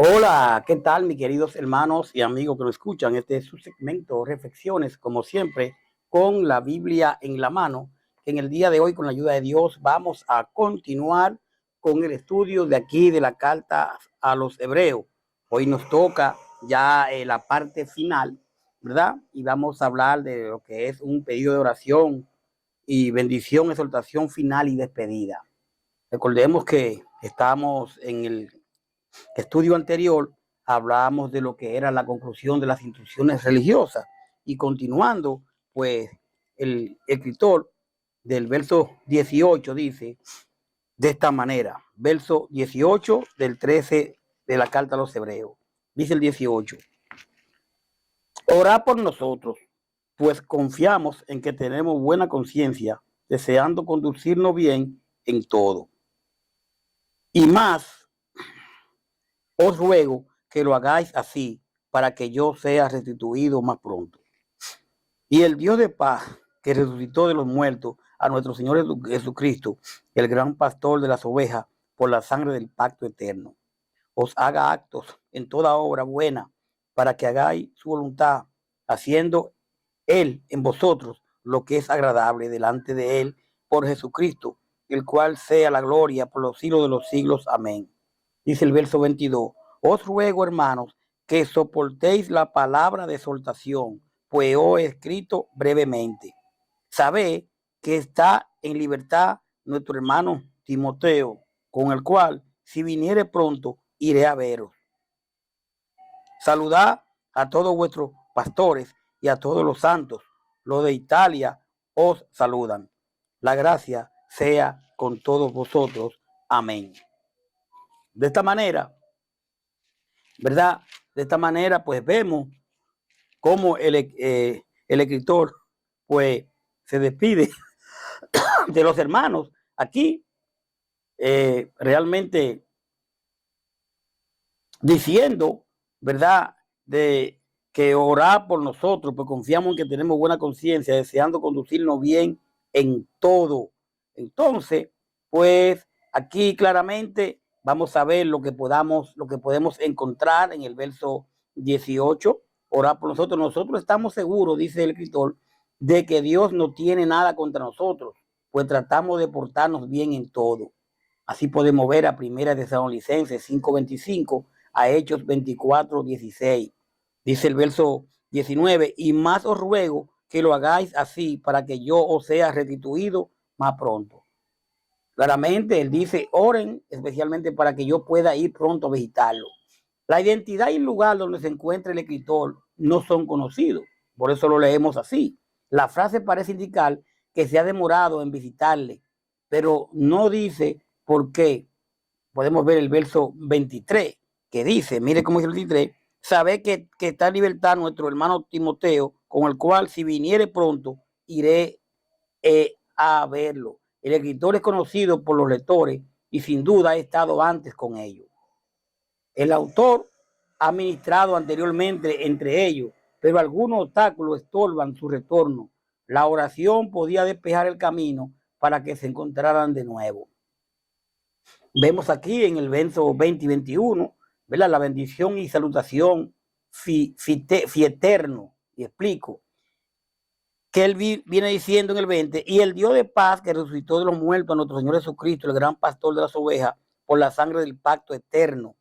Hola, ¿qué tal, mis queridos hermanos y amigos que nos escuchan? Este es su segmento Reflexiones, como siempre, con la Biblia en la mano. En el día de hoy, con la ayuda de Dios, vamos a continuar con el estudio de aquí de la carta a los Hebreos. Hoy nos toca ya la parte final, ¿verdad? Y vamos a hablar de lo que es un pedido de oración y bendición, exhortación final y despedida. Recordemos que estamos en el estudio anterior, hablábamos de lo que era la conclusión de las instrucciones religiosas y continuando, pues el escritor del verso 18 dice de esta manera, verso 18 del 13 de la carta a los Hebreos, dice el 18: orad por nosotros, pues confiamos en que tenemos buena conciencia, deseando conducirnos bien en todo. Y más os ruego que lo hagáis así, para que yo sea restituido más pronto. Y el Dios de paz, que resucitó de los muertos a nuestro Señor Jesucristo, el gran pastor de las ovejas, por la sangre del pacto eterno, os haga actos en toda obra buena, para que hagáis su voluntad, haciendo Él en vosotros lo que es agradable delante de Él, por Jesucristo, el cual sea la gloria por los siglos de los siglos. Amén. Dice el verso 22: os ruego, hermanos, que soportéis la palabra de exhortación, pues os he escrito brevemente. Sabed que está en libertad nuestro hermano Timoteo, con el cual, si viniere pronto, iré a veros. Saludad a todos vuestros pastores y a todos los santos. Los de Italia os saludan. La gracia sea con todos vosotros. Amén. De esta manera, ¿verdad? De esta manera, pues vemos cómo el escritor, pues, se despide de los hermanos. Aquí, realmente diciendo, ¿verdad? De que orar por nosotros, pues confiamos en que tenemos buena conciencia, deseando conducirnos bien en todo. Entonces, pues aquí claramente vamos a ver lo que podemos encontrar en el verso 18. Orar por nosotros. Nosotros estamos seguros, dice el escritor, de que Dios no tiene nada contra nosotros, pues tratamos de portarnos bien en todo. Así podemos ver a Primera de Tesalonicenses 5:25, a Hechos 24:16. Dice el verso 19: y más os ruego que lo hagáis así, para que yo os sea restituido más pronto. Claramente él dice: oren especialmente para que yo pueda ir pronto a visitarlo. La identidad y el lugar donde se encuentra el escritor no son conocidos, por eso lo leemos así. La frase parece indicar que se ha demorado en visitarle, pero no dice por qué. Podemos ver el verso 23, que dice, mire cómo dice el 23: sabe que está en libertad nuestro hermano Timoteo, con el cual, si viniere pronto, iré a verlo. El escritor es conocido por los lectores y sin duda ha estado antes con ellos. El autor ha ministrado anteriormente entre ellos, pero algunos obstáculos estorban su retorno. La oración podía despejar el camino para que se encontraran de nuevo. Vemos aquí en el verso 20 y 21, ¿verdad? La bendición y salutación eterno. Y explico que él viene diciendo en el 20: y el Dios de paz, que resucitó de los muertos a nuestro Señor Jesucristo, el gran pastor de las ovejas, por la sangre del pacto eterno,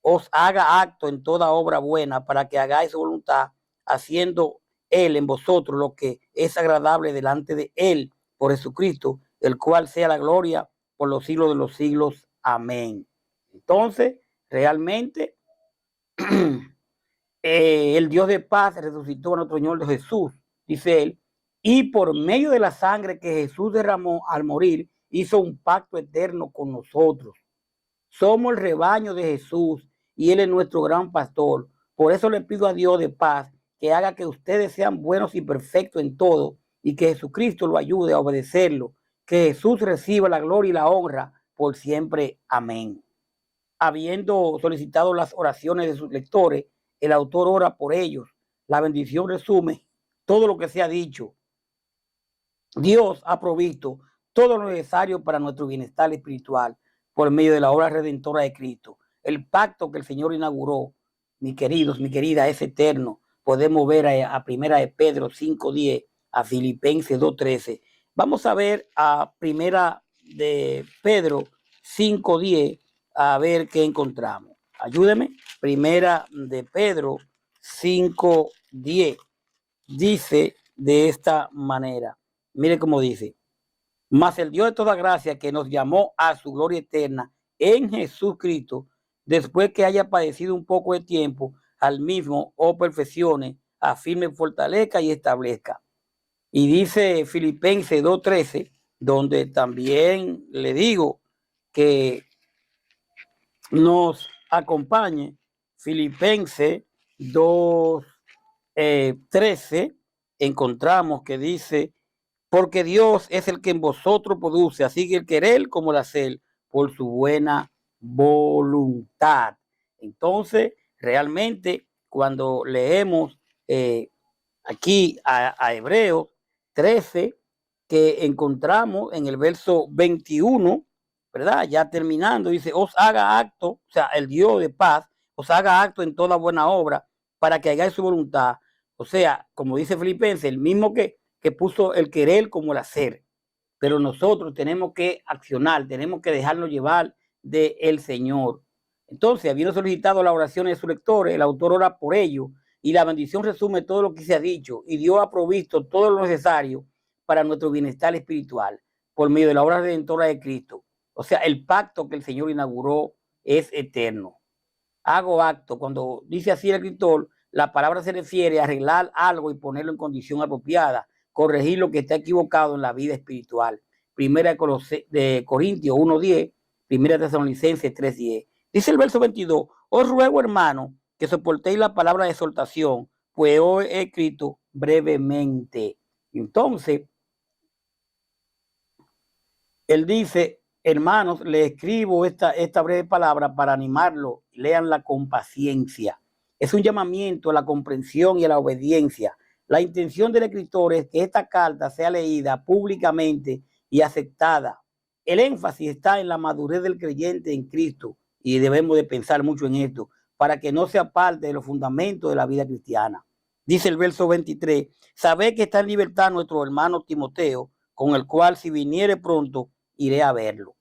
os haga acto en toda obra buena, para que hagáis su voluntad, haciendo Él en vosotros lo que es agradable delante de Él, por Jesucristo, el cual sea la gloria por los siglos de los siglos. Amén. Entonces, realmente, el Dios de paz resucitó a nuestro Señor Jesús, dice él, y por medio de la sangre que Jesús derramó al morir, hizo un pacto eterno con nosotros. Somos el rebaño de Jesús y Él es nuestro gran pastor. Por eso le pido a Dios de paz que haga que ustedes sean buenos y perfectos en todo, y que Jesucristo lo ayude a obedecerlo. Que Jesús reciba la gloria y la honra por siempre. Amén. Habiendo solicitado las oraciones de sus lectores, el autor ora por ellos. La bendición resume todo lo que se ha dicho. Dios ha provisto todo lo necesario para nuestro bienestar espiritual por medio de la obra redentora de Cristo. el pacto que el Señor inauguró, mis queridos, mi querida, es eterno. Podemos ver a Primera de Pedro 5:10, a Filipenses 2:13. Vamos a ver a Primera de Pedro 5:10, a ver qué encontramos. Ayúdeme. Primera de Pedro 5:10 dice de esta manera. Mire cómo dice: mas el Dios de toda gracia, que nos llamó a su gloria eterna en Jesucristo, después que haya padecido un poco de tiempo, al mismo perfeccione, afirme, fortalezca y establezca. Y dice Filipenses 2:13, donde también le digo que nos acompañe. Filipenses 2:13, encontramos que dice: porque Dios es el que en vosotros produce, así que el querer como el hacer, por su buena voluntad. Entonces, realmente, cuando leemos aquí a Hebreos 13, que encontramos en el verso 21, ¿verdad? Ya terminando, dice: os haga acto, o sea, el Dios de paz, os haga acto en toda buena obra, para que hagáis su voluntad. O sea, como dice Filipenses, el mismo que puso el querer como el hacer. Pero nosotros tenemos que accionar, tenemos que dejarnos llevar del Señor. Entonces, habiendo solicitado la oración de sus lectores, el autor ora por ellos, y la bendición resume todo lo que se ha dicho, y Dios ha provisto todo lo necesario para nuestro bienestar espiritual por medio de la obra redentora de Cristo. O sea, el pacto que el Señor inauguró es eterno. Hago acto. Cuando dice así el escritor, la palabra se refiere a arreglar algo y ponerlo en condición apropiada, corregir lo que está equivocado en la vida espiritual. Primera de Corintios 1:10, Primera de Tesalonicenses 3:10. Dice el verso 22: os ruego, hermano, que soportéis la palabra de exhortación, pues hoy he escrito brevemente. Entonces, él dice: hermanos, le escribo esta breve palabra para animarlo, léanla con paciencia. Es un llamamiento a la comprensión y a la obediencia. La intención del escritor es que esta carta sea leída públicamente y aceptada. El énfasis está en la madurez del creyente en Cristo, y debemos de pensar mucho en esto, para que no sea parte de los fundamentos de la vida cristiana. Dice el verso 23: sabed que está en libertad nuestro hermano Timoteo, con el cual, si viniere pronto, iré a verlo.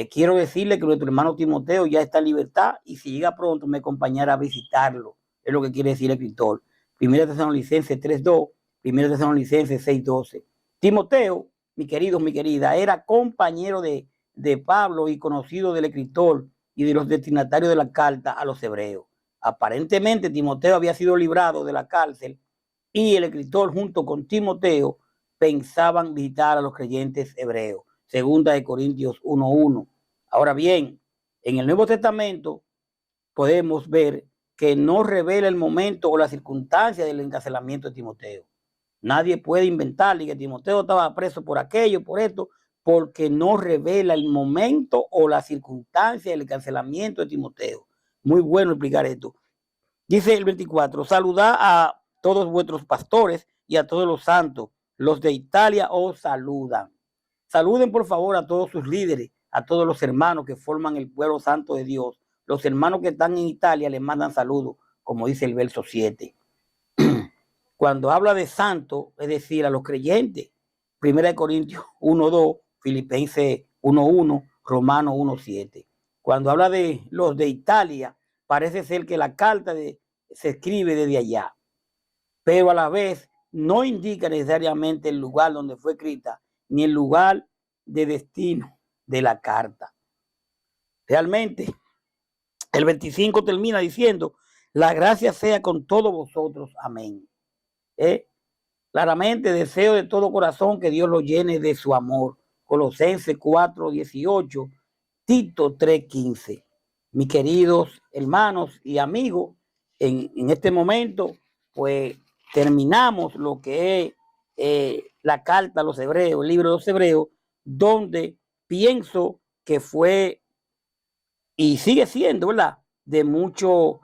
Quiero decirle que nuestro hermano Timoteo ya está en libertad, y si llega pronto me acompañará a visitarlo. Es lo que quiere decir el escritor. Primera Tesalonicenses 3:2, Primera Tesalonicenses 6:12. Timoteo, mi querido, mi querida, era compañero de Pablo y conocido del escritor y de los destinatarios de la carta a los hebreos. Aparentemente Timoteo había sido librado de la cárcel, y el escritor junto con Timoteo pensaban visitar a los creyentes hebreos. Segunda de Corintios 1:1. Ahora bien, en el Nuevo Testamento podemos ver que no revela el momento o la circunstancia del encarcelamiento de Timoteo. Nadie puede inventarle que Timoteo estaba preso por aquello, por esto, porque no revela el momento o la circunstancia del encarcelamiento de Timoteo. Muy bueno explicar esto. Dice el 24: saludad a todos vuestros pastores y a todos los santos. Los de Italia os saludan. Saluden por favor a todos sus líderes, a todos los hermanos que forman el pueblo santo de Dios. Los hermanos que están en Italia les mandan saludos, como dice el verso 7. Cuando habla de santo, es decir, a los creyentes, 1 Corintios 1:2, Filipenses 1:1, Romanos 1:7. Cuando habla de los de Italia, parece ser que la carta se escribe desde allá, pero a la vez no indica necesariamente el lugar donde fue escrita, ni el lugar de destino de la carta. Realmente, el 25 termina diciendo: la gracia sea con todos vosotros. Amén. Claramente deseo de todo corazón que Dios lo llene de su amor. Colosenses 4:18, Tito 3:15. Mis queridos hermanos y amigos, en este momento, pues terminamos lo que es la carta a los hebreos, el libro de los hebreos, donde pienso que fue y sigue siendo, ¿verdad?, de mucho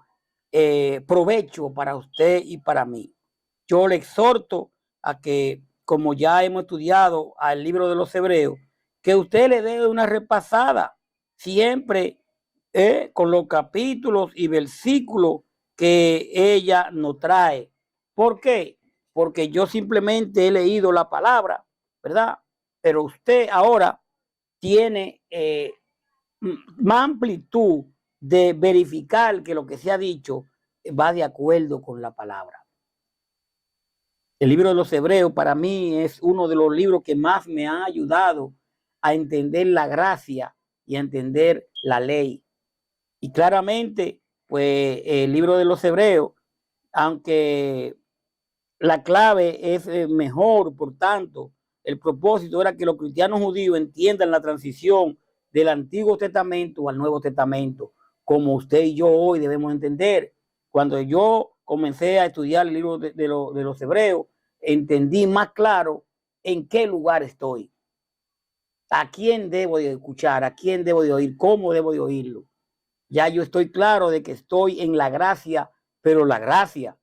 provecho para usted y para mí. Yo le exhorto a que, como ya hemos estudiado al libro de los hebreos, que usted le dé una repasada. Siempre con los capítulos y versículos que ella nos trae. ¿Por qué? Porque yo simplemente he leído la palabra, ¿verdad? Pero usted ahora tiene más amplitud de verificar que lo que se ha dicho va de acuerdo con la palabra. El libro de los Hebreos para mí es uno de los libros que más me ha ayudado a entender la gracia y a entender la ley. Y claramente, pues el libro de los Hebreos, aunque la clave es mejor, por tanto, el propósito era que los cristianos judíos entiendan la transición del Antiguo Testamento al Nuevo Testamento, como usted y yo hoy debemos entender. Cuando yo comencé a estudiar el libro de los Hebreos, entendí más claro en qué lugar estoy, a quién debo de escuchar, a quién debo de oír, cómo debo de oírlo. Ya yo estoy claro de que estoy en la gracia, pero la gracia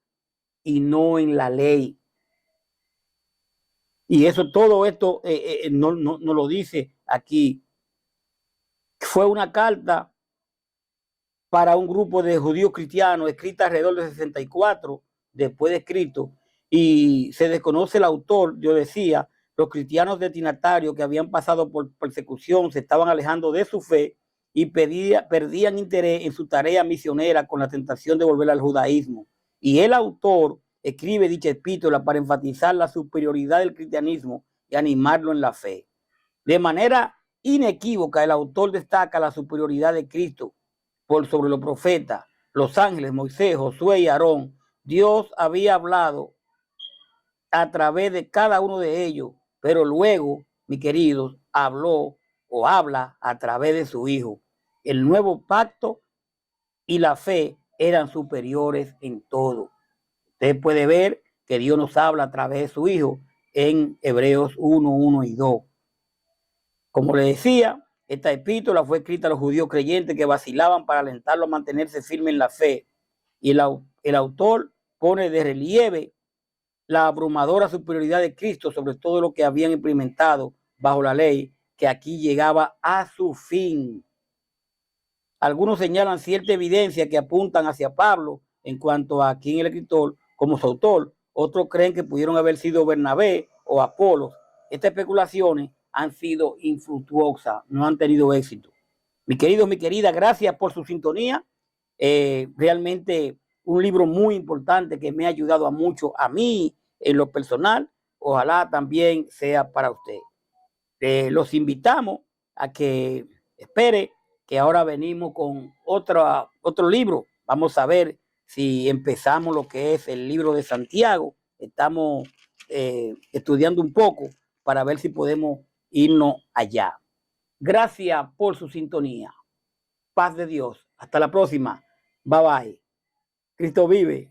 y no en la ley. Y eso, todo esto no lo dice aquí. Fue una carta para un grupo de judíos cristianos escrita alrededor de 64 después de Cristo, y se desconoce el autor. Yo decía, los cristianos destinatarios que habían pasado por persecución se estaban alejando de su fe y perdían interés en su tarea misionera con la tentación de volver al judaísmo. Y el autor escribe dicha epístola para enfatizar la superioridad del cristianismo y animarlo en la fe. De manera inequívoca, el autor destaca la superioridad de Cristo por sobre los profetas, los ángeles, Moisés, Josué y Aarón. Dios había hablado a través de cada uno de ellos, pero luego, mis queridos, habló o habla a través de su Hijo. El nuevo pacto y la fe eran superiores en todo. Usted puede ver que Dios nos habla a través de su Hijo en Hebreos 1, 1 y 2. Como le decía, esta epístola fue escrita a los judíos creyentes que vacilaban para alentarlos a mantenerse firmes en la fe. Y el autor pone de relieve la abrumadora superioridad de Cristo sobre todo lo que habían implementado bajo la ley, que aquí llegaba a su fin. Algunos señalan cierta evidencia que apuntan hacia Pablo en cuanto a quién es el escritor como su autor. Otros creen que pudieron haber sido Bernabé o Apolos. Estas especulaciones han sido infructuosas, no han tenido éxito. Mis queridos, mi querida, gracias por su sintonía. Realmente un libro muy importante que me ha ayudado a mucho, a mí en lo personal. Ojalá también sea para usted. Los invitamos a que espere que ahora venimos con otro libro. Vamos a ver si empezamos lo que es el libro de Santiago. Estamos estudiando un poco para ver si podemos irnos allá. Gracias por su sintonía. Paz de Dios. Hasta la próxima. Bye bye. Cristo vive.